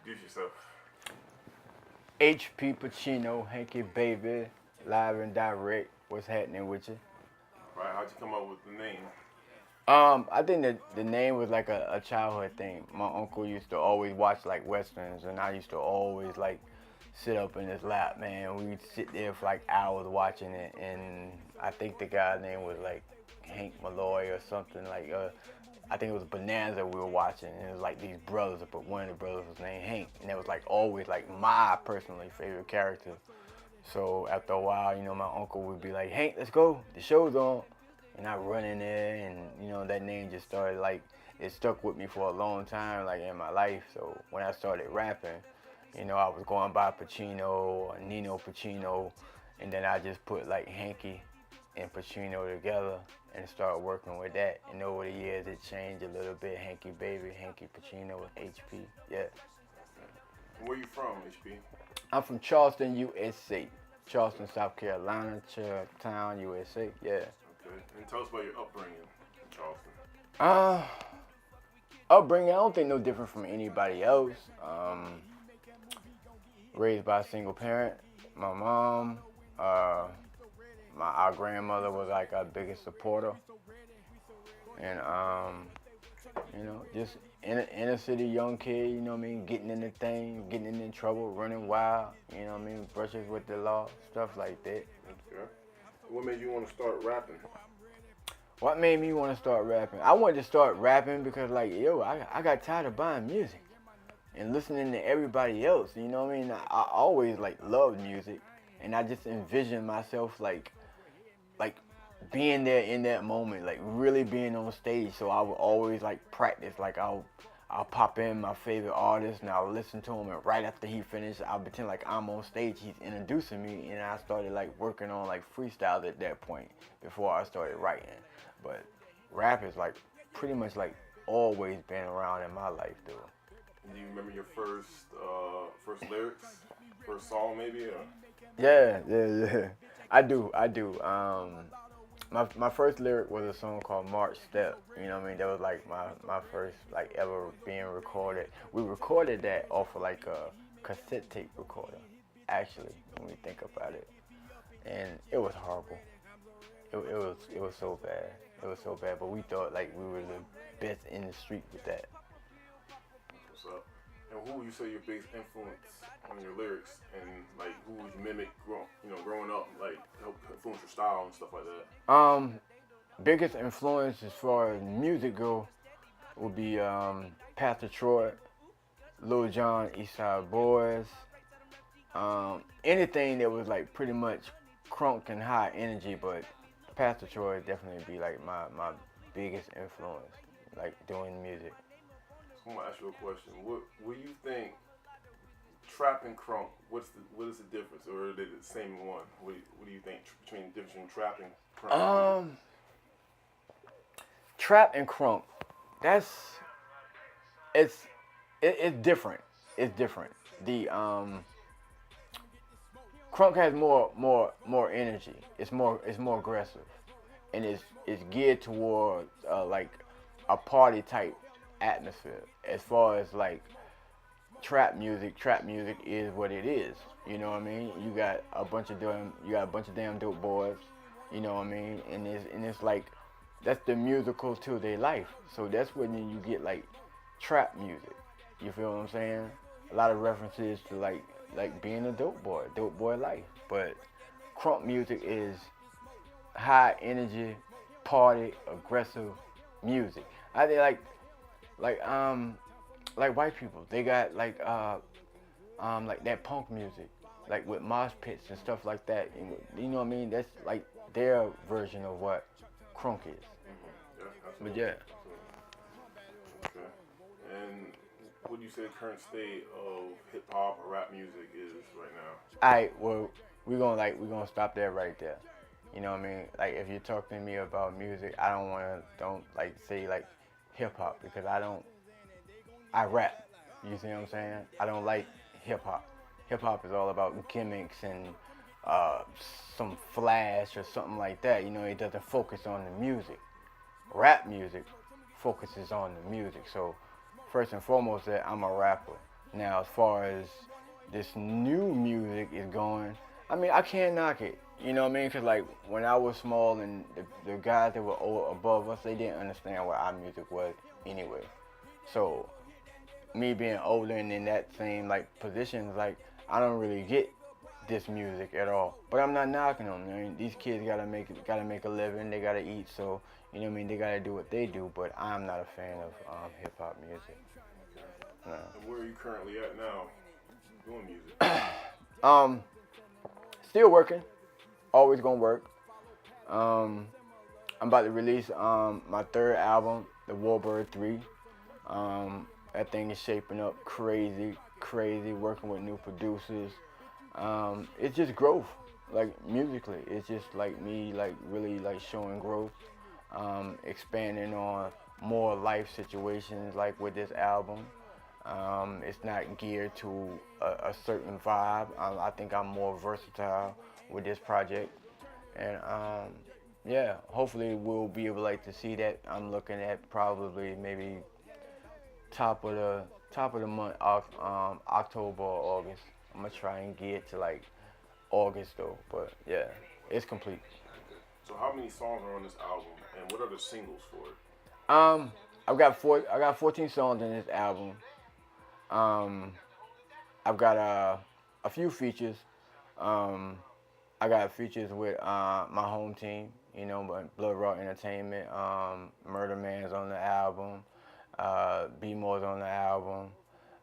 introduce yourself. HP Pacino, Hanky Baby, live and direct. What's happening with you? Right? How'd you come up with the name? I think that the name was like a childhood thing. My uncle used to always watch like westerns, and I used to always like sit up in his lap, man. We'd sit there for like hours watching it, and I think the guy's name was like Hank Malloy or something like. I think it was Bonanza we were watching, and it was like these brothers, but one of the brothers was named Hank, and it was like always like my personally favorite character. So after a while, my uncle would be like, Hank, let's go, the show's on. And I run in there, and that name just started like, it stuck with me for a long time, like in my life. So when I started rapping, I was going by Pacino or Nino Pacino, and then I just put like Hanky and Pacino together and started working with that. And over the years, it changed a little bit. Hanky Baby, Hanky Pacino, HP. Yeah. Where you from, HP? I'm from Charleston, USA. Charleston, South Carolina, Town, USA. Yeah. Okay. And tell us about your upbringing in Charleston. Uh, Upbringing, I don't think no different from anybody else. Raised by a single parent. My mom, our grandmother was like our biggest supporter. And, just inner city young kid, getting in the thing, getting in trouble, running wild, brushes with the law, stuff like that. Okay. What made you want to start rapping? What made me want to start rapping? I wanted to start rapping because, like, I got tired of buying music and listening to everybody else. You know what I mean? I always, like, loved music, and I just envisioned myself, like being there in that moment, like, really being on stage. So I would always, like, practice. Like, I'll pop in my favorite artist, and I'll listen to him, and right after he finished, I'll pretend like I'm on stage, he's introducing me, and I started, like, working on, like, freestyles at that point before I started writing. But rap is like pretty much like always been around in my life, though. Do you remember your first lyrics, first song maybe? Or? Yeah. I do. My first lyric was a song called March Step. You know what I mean? That was like my first like ever being recorded. We recorded that off of like a cassette tape recorder, actually, when we think about it. And it was horrible. It was so bad. It was so bad, but we thought like we were the best in the street with that. That's what's up. And who would you say your biggest influence on your lyrics, and like who would you mimic, growing up, like help influence your style and stuff like that? Biggest influence as far as music go would be Pastor Troy, Lil Jon, Eastside Boys, anything that was like pretty much crunk and high energy, but Pastor Troy would definitely be like my biggest influence, like doing music. So I'm gonna ask you a question. What do you think? Trap and crunk. What is the difference, or are they the same one? What do you think between the difference between trap and crunk? Trap and crunk, that's it's it's different. It's different. The crunk has more energy. It's more aggressive, and it's geared toward like a party type atmosphere. As far as like trap music is what it is. You know what I mean? You got a bunch of damn dope boys. You know what I mean? And it's like that's the musical to their life. So that's when you get like trap music. You feel what I'm saying? A lot of references to like being a dope boy life. But crunk music is high energy, party, aggressive music. I think like white people, they got like that punk music, like with mosh pits and stuff like that. And, you know what I mean? That's like their version of what crunk is. But yeah. Okay. And what do you say the current state of hip hop or rap music is right now? Alright, well, we're gonna stop there right there. You know what I mean? Like if you're talking to me about music, I don't like say like hip hop because I rap. You see what I'm saying? I don't like hip hop. Hip hop is all about gimmicks and uh, some flash or something like that. It doesn't focus on the music. Rap music focuses on the music. So first and foremost, that I'm a rapper. Now, as far as this new music is going, I mean, I can't knock it. You know what I mean? Cause like when I was small and the guys that were above us, they didn't understand what our music was anyway. So me being older and in that same like position, like I don't really get this music at all. But I'm not knocking them. I mean, these kids gotta make a living. They gotta eat. So you know what I mean. They gotta do what they do. But I'm not a fan of hip hop music. Okay. No. And where are you currently at now doing music? Um, still working. Always gonna work. Um, I'm about to release my third album, The Warbird 3. That thing is shaping up crazy, crazy. Working with new producers. It's just growth, like musically. It's just like me, like really like showing growth, expanding on more life situations, like with this album. It's not geared to a certain vibe. I think I'm more versatile with this project, and yeah, hopefully we'll be able like to see that. I'm looking at probably maybe top of the top of the month, October or August. I'm gonna try and get to like August though, but yeah, it's complete. Okay. So how many songs are on this album, and what are the singles for it? Um, I got 14 songs in this album. Um, I've got a few features. Um, I got features with my home team, you know, but Blood Raw Entertainment. Murder Man's on the album. B More's on the album.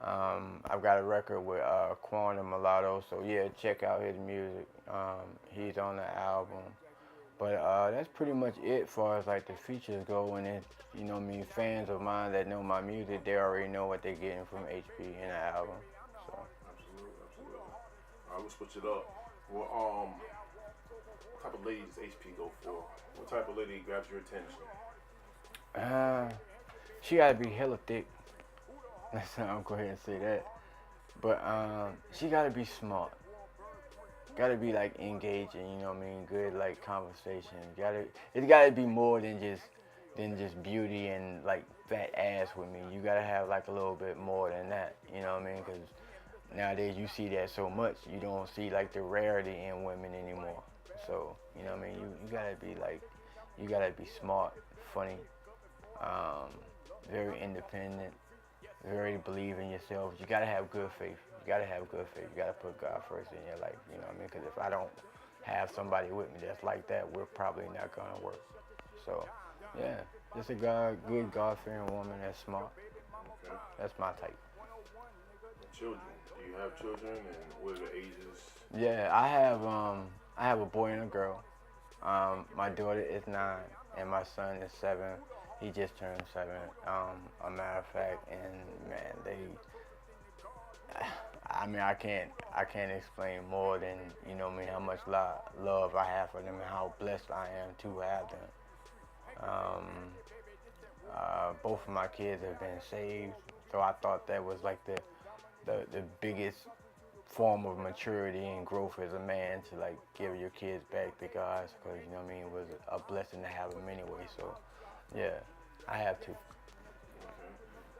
I've got a record with Quan and Mulatto, so yeah, check out his music. He's on the album. But that's pretty much it as far as like the features go. And it, you know, what I mean, fans of mine that know my music, they already know what they're getting from HB in the album. So. Absolutely, absolutely. All right, we'll switch it up. Well, what type of lady does HP go for? What type of lady grabs your attention? Uh, she gotta be hella thick. That's I'm go ahead and say that. But she gotta be smart. Gotta be like engaging, you know what I mean? Good like conversation. It's gotta be more than just beauty and like fat ass with me. You gotta have like a little bit more than that, you know what I mean? Because nowadays you see that so much, you don't see like the rarity in women anymore. So you know what I mean? You gotta be like, you gotta be smart, funny, um, very independent, very believe in yourself. You gotta have good faith. You gotta have good faith. You gotta put God first in your life. You know what I mean? Because if I don't have somebody with me that's like that, we're probably not gonna work. So, yeah, just a good God-fearing woman that's smart. Okay. That's my type. Children. Do you have children, and what are the ages? Yeah, I have a boy and a girl. My daughter is 9 and my son is 7. He just turned 7. A matter of fact, and man, I mean, I can't explain more than you know me how much love I have for them and how blessed I am to have them. Um, both of my kids have been saved, so I thought that was like the biggest form of maturity and growth as a man to like give your kids back to God, because you know what I mean, it was a blessing to have them anyway. So yeah, I have to. Okay.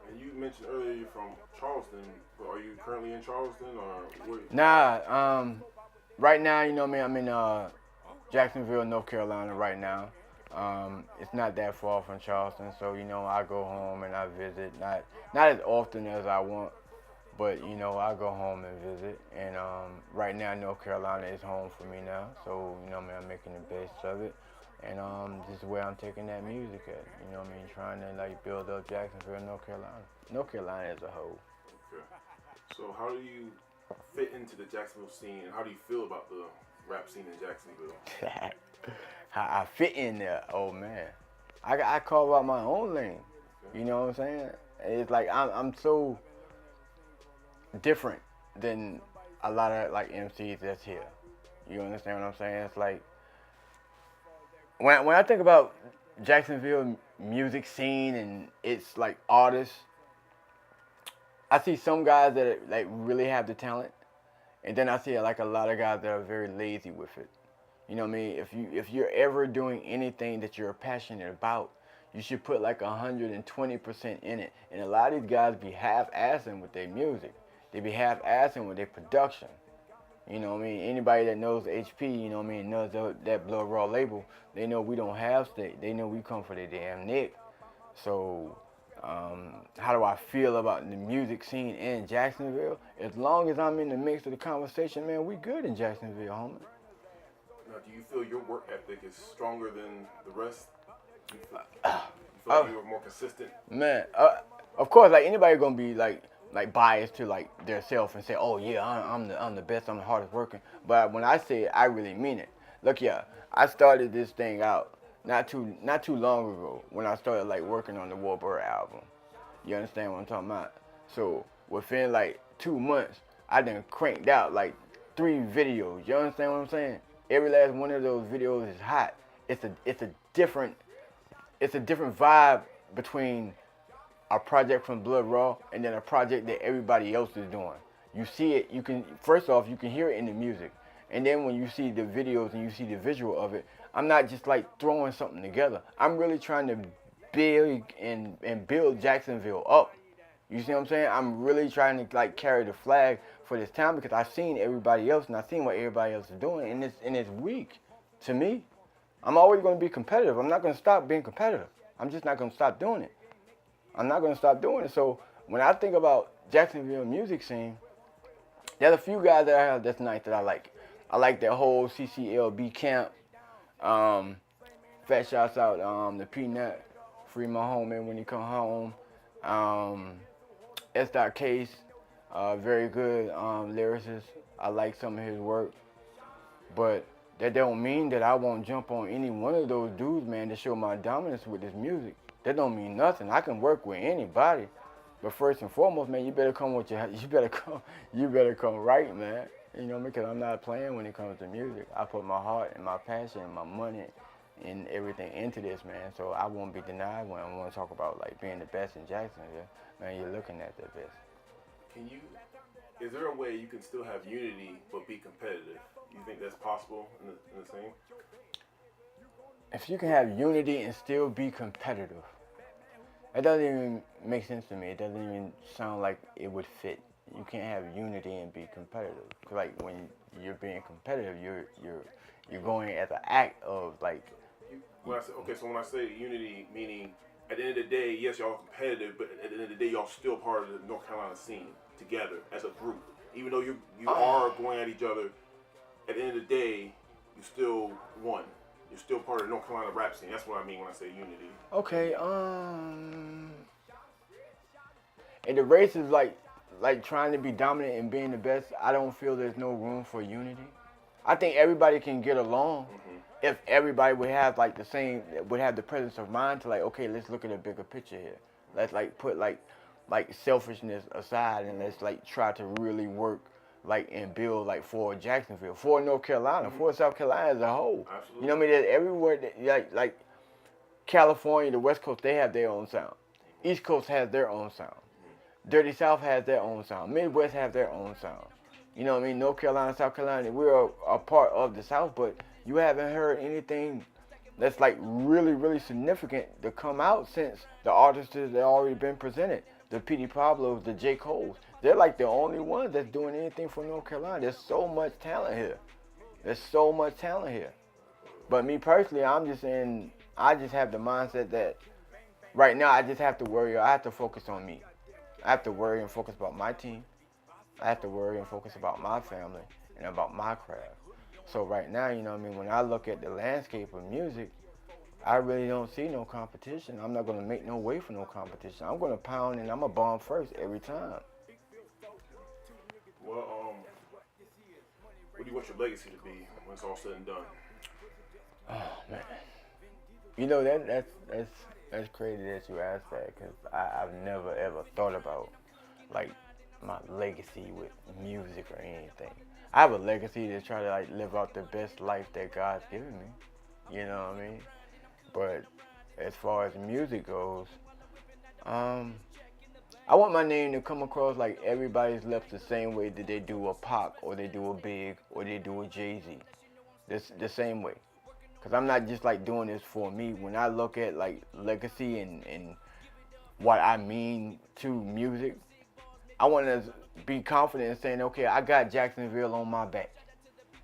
And you mentioned earlier you're from Charleston, but are you currently in Charleston or where? Nah, right now, you know what I mean, I'm in Jacksonville, North Carolina right now. It's not that far from Charleston, so you know I go home and I visit, not as often as I want, but you know I go home and visit. And right now North Carolina is home for me now, so you know what I mean, I'm making the best of it. And this is where I'm taking that music at. You know what I mean, trying to like build up Jacksonville, North Carolina. North Carolina as a whole. Okay. So how do you fit into the Jacksonville scene, and how do you feel about the rap scene in Jacksonville? How I fit in there, oh man. I carve out my own lane. You know what I'm saying? It's like I'm so different than a lot of like MCs that's here. You understand what I'm saying? It's like when I think about Jacksonville music scene and it's like artists, I see some guys that like really have the talent, and then I see like a lot of guys that are very lazy with it. You know what I mean? If you're ever doing anything that you're passionate about, you should put like 120% in it. And a lot of these guys be half-assing with their music. they be half-assing with their production. You know what I mean? Anybody that knows HP, you know what I mean, knows that Blood Raw label, they know we don't have state. They know we come for their damn neck. So, how do I feel about the music scene in Jacksonville? As long as I'm in the mix of the conversation, man, we good in Jacksonville, homie. Now, do you feel your work ethic is stronger than the rest? You feel like you were more consistent? Man, of course, like anybody gonna be like biased to like their self and say, oh yeah, I'm the best, I'm the hardest working. But when I say it, I really mean it. Look, yeah, I started this thing out not too long ago when I started like working on the Warbird album. You understand what I'm talking about? So within like 2 months, I done cranked out like 3 videos. You understand what I'm saying? Every last one of those videos is hot. It's a different vibe between a project from Blood Raw and then a project that everybody else is doing. You see it, you can hear it in the music. And then when you see the videos and you see the visual of it, I'm not just like throwing something together. I'm really trying to build Jacksonville up. You see what I'm saying? I'm really trying to like carry the flag for this town because I've seen everybody else and I've seen what everybody else is doing and it's weak to me. I'm always going to be competitive. I'm not going to stop being competitive. I'm just not going to stop doing it. I'm not going to stop doing it. So when I think about Jacksonville music scene, there's a few guys that I have that's nice that I like. I like that whole CCLB camp. Fat shouts out the Peanut, Free My Homie when he come home. S. Case, very good lyricist. I like some of his work. But that don't mean that I won't jump on any one of those dudes, man, to show my dominance with this music. That don't mean nothing. I can work with anybody. But first and foremost, man, you better come right, man. You know, because I'm not playing when it comes to music. I put my heart and my passion and my money and everything into this, man. So I won't be denied when I want to talk about like being the best in Jacksonville. Man, you're looking at the best. Is there a way you can still have unity but be competitive? You think that's possible in the scene? If you can have unity and still be competitive, that doesn't even make sense to me. It doesn't even sound like it would fit. You can't have unity and be competitive. Cause like when you're being competitive, you're going as an act of like. When I say unity, meaning at the end of the day, yes, y'all competitive, but at the end of the day, y'all still part of the North Carolina scene together as a group. Even though you are going at each other, at the end of the day, you're still one. You're still part of the North Carolina rap scene. That's what I mean when I say unity. Okay, and the race is like trying to be dominant and being the best. I don't feel there's no room for unity. I think everybody can get along if everybody would have like the presence of mind to like, okay, let's look at a bigger picture here. Let's like put like selfishness aside and let's like try to really work like and build like for Jacksonville, for North Carolina, for South Carolina as a whole. Absolutely. You know what I mean? There's everywhere that, like California, the West Coast, they have their own sound. East Coast has their own sound. Dirty South has their own sound. Midwest have their own sound. You know what I mean? North Carolina, South Carolina, we're a part of the South, but you haven't heard anything that's like really, really significant to come out since the artists that already been presented. The P.D. Pablos, the J. Coles. They're like the only ones that's doing anything for North Carolina. There's so much talent here. But me personally, I just have the mindset that right now I just have to worry. I have to focus on me. I have to worry and focus about my team. I have to worry and focus about my family and about my craft. So right now, you know what I mean, when I look at the landscape of music, I really don't see no competition. I'm not going to make no way for no competition. I'm going to pound and I'm going to bomb first every time. Well, what do you want your legacy to be when it's all said and done? Oh, man. You know, that's crazy that you asked that because I've never ever thought about like my legacy with music or anything. I have a legacy to try to like live out the best life that God's given me. You know what I mean? But as far as music goes, I want my name to come across like everybody's left the same way that they do a Pac or they do a Big or they do a Jay-Z. The same way. Because I'm not just like doing this for me. When I look at like legacy and what I mean to music, I want to be confident in saying, okay, I got Jacksonville on my back.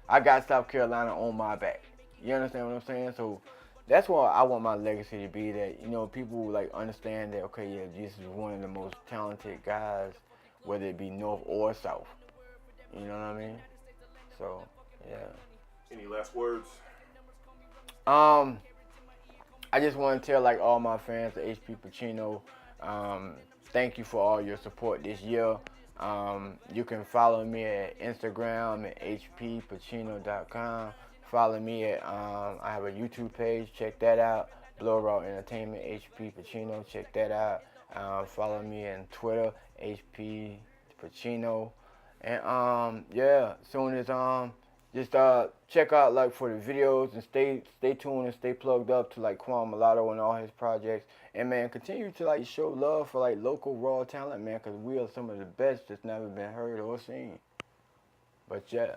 I got South Carolina on my back. You understand what I'm saying? So that's what I want my legacy to be. That people like understand that. Okay, yeah, Jesus is one of the most talented guys, whether it be North or South. You know what I mean? So yeah. Any last words? Um, I just want to tell like all my fans at HP Pacino, thank you for all your support this year. You can follow me at Instagram at hppacino.com. Follow me at I have a YouTube page. Check that out. Blowout Entertainment HP Pacino. Check that out. Follow me on Twitter HP Pacino. And yeah, soon as just check out like for the videos and stay tuned and stay plugged up to like Quan Mulatto and all his projects. And man, continue to like show love for like local raw talent, man, because we are some of the best that's never been heard or seen. But yeah.